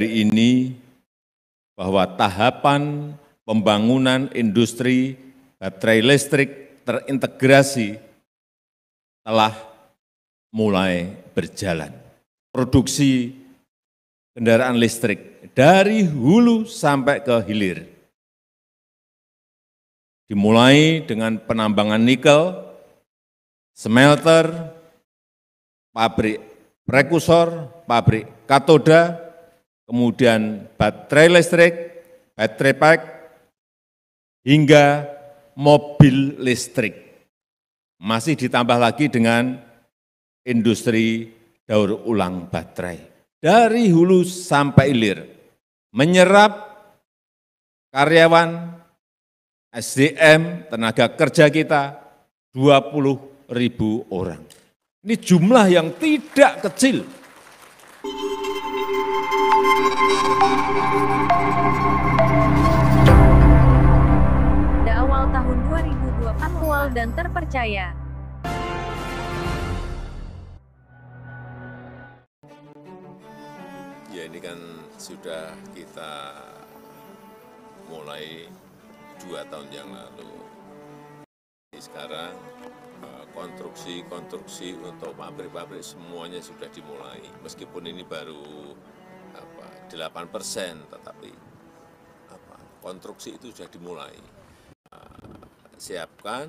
Hari ini bahwa tahapan pembangunan industri baterai listrik terintegrasi telah mulai berjalan. Produksi kendaraan listrik dari hulu sampai ke hilir. Dimulai dengan penambangan nikel, smelter, pabrik prekursor, pabrik katoda, kemudian baterai listrik, baterai pack, hingga mobil listrik. Masih ditambah lagi dengan industri daur ulang baterai. Dari hulu sampai hilir, menyerap karyawan, SDM, tenaga kerja kita, 20.000 orang. Ini jumlah yang tidak kecil. Pada awal tahun 2020 aktual dan terpercaya. Ya, ini kan sudah kita mulai 2 tahun yang lalu. Sekarang konstruksi untuk pabrik-pabrik semuanya sudah dimulai. Meskipun ini baru 8%, tetapi konstruksi itu sudah dimulai. Siapkan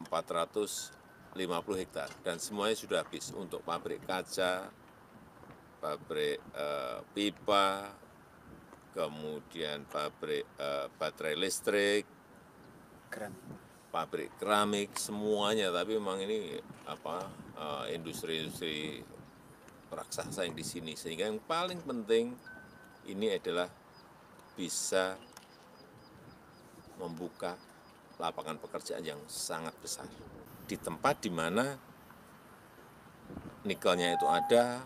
450 hektar dan semuanya sudah habis untuk pabrik kaca, pabrik pipa, kemudian pabrik baterai listrik, pabrik keramik, semuanya. Tapi memang ini industri-industri raksasa yang di sini. Sehingga yang paling penting ini adalah bisa membuka lapangan pekerjaan yang sangat besar di tempat di mana nikelnya itu ada,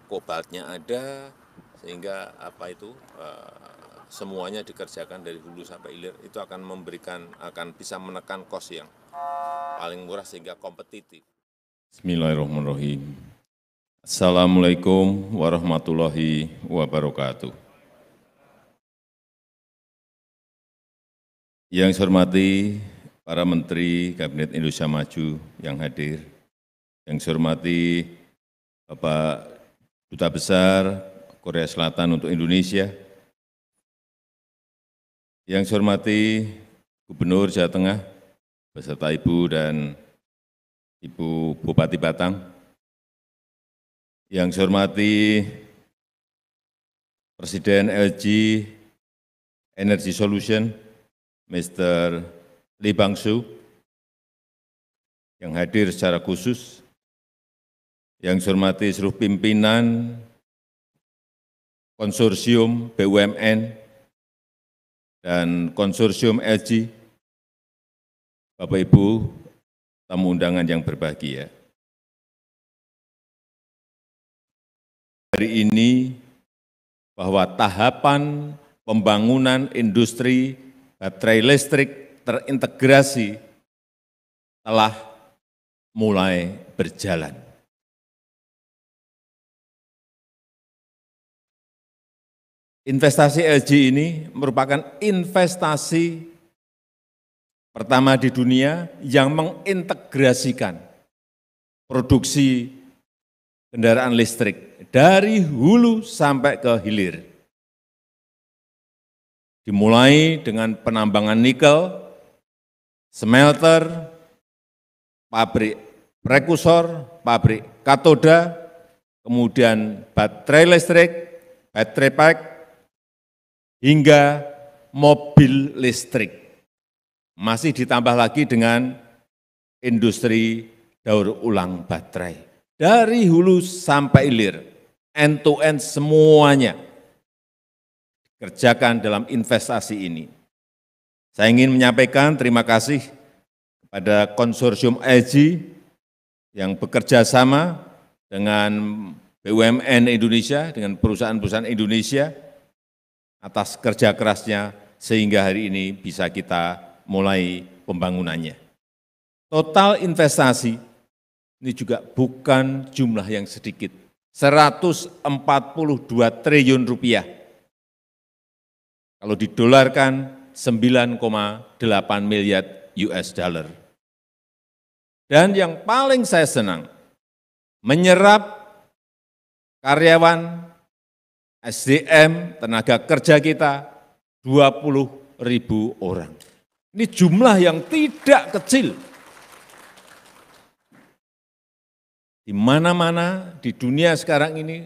kobaltnya ada, sehingga semuanya dikerjakan dari hulu sampai hilir. Itu akan bisa menekan kos yang paling murah sehingga kompetitif. Bismillahirrahmanirrahim. Assalamualaikum warahmatullahi wabarakatuh. Yang saya hormati para Menteri Kabinet Indonesia Maju yang hadir, yang saya hormati Bapak Duta Besar Korea Selatan untuk Indonesia, yang saya hormati Gubernur Jawa Tengah beserta Ibu dan Ibu Bupati Batang, yang saya hormati Presiden LG Energy Solution, Mr. Lee Bang-soo, yang hadir secara khusus, yang saya hormati seluruh pimpinan konsorsium BUMN dan konsorsium LG, Bapak Ibu, tamu undangan yang berbahagia. Hari ini bahwa tahapan pembangunan industri baterai listrik terintegrasi telah mulai berjalan. Investasi LG ini merupakan investasi pertama di dunia yang mengintegrasikan produksi kendaraan listrik dari hulu sampai ke hilir. Dimulai dengan penambangan nikel, smelter, pabrik prekursor, pabrik katoda, kemudian baterai listrik, baterai pack, hingga mobil listrik. Masih ditambah lagi dengan industri daur ulang baterai. Dari hulu sampai hilir, end to end semuanya kerjakan dalam investasi ini. Saya ingin menyampaikan terima kasih kepada konsorsium LG yang bekerja sama dengan BUMN Indonesia, dengan perusahaan-perusahaan Indonesia atas kerja kerasnya sehingga hari ini bisa kita mulai pembangunannya. Total investasi ini juga bukan jumlah yang sedikit, 142 triliun rupiah. Kalau didolarkan 9,8 miliar US dollar. Dan yang paling saya senang, menyerap karyawan, SDM, tenaga kerja kita 20.000 orang. Ini jumlah yang tidak kecil. Di mana-mana di dunia sekarang ini,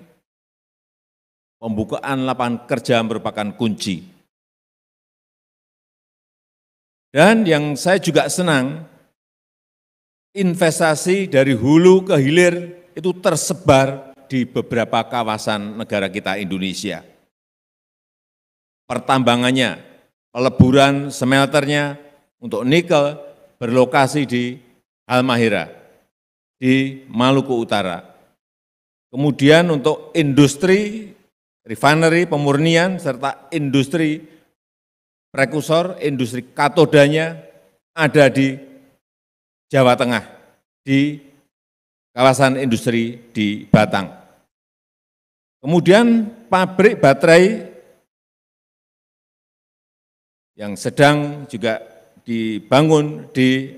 pembukaan lapangan kerja merupakan kunci. Dan yang saya juga senang, investasi dari hulu ke hilir itu tersebar di beberapa kawasan negara kita Indonesia. Pertambangannya, peleburan smelternya untuk nikel berlokasi di Halmahera, di Maluku Utara. Kemudian untuk industri, refinery, pemurnian, serta industri prekursor, industri katodanya ada di Jawa Tengah, di kawasan industri di Batang. Kemudian pabrik baterai yang sedang juga dibangun di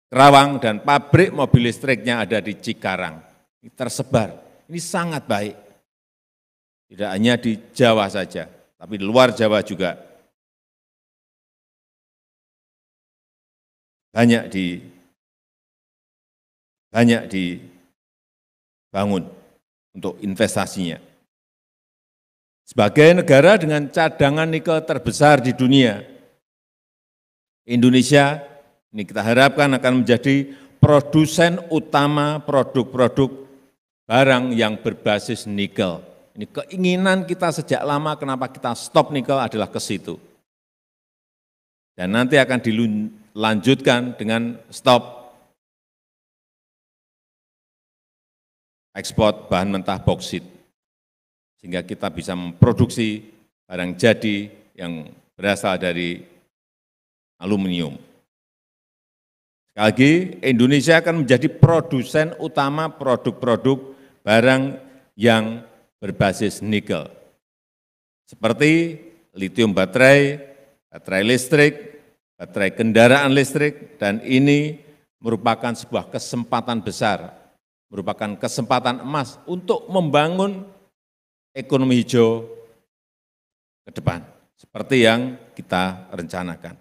Kerawang dan pabrik mobil listriknya ada di Cikarang. Ini tersebar, ini sangat baik. Tidak hanya di Jawa saja, tapi di luar Jawa juga banyak dibangun untuk investasinya. Sebagai negara dengan cadangan nikel terbesar di dunia, Indonesia ini kita harapkan akan menjadi produsen utama produk-produk barang yang berbasis nikel. Ini keinginan kita sejak lama, kenapa kita stop nikel adalah ke situ. Dan nanti akan dilanjutkan dengan stop ekspor bahan mentah boksit, sehingga kita bisa memproduksi barang jadi yang berasal dari aluminium. Sekali lagi, Indonesia akan menjadi produsen utama produk-produk barang yang berbasis nikel, seperti lithium baterai, baterai listrik, baterai kendaraan listrik, dan ini merupakan sebuah kesempatan besar, merupakan kesempatan emas untuk membangun ekonomi hijau ke depan, seperti yang kita rencanakan.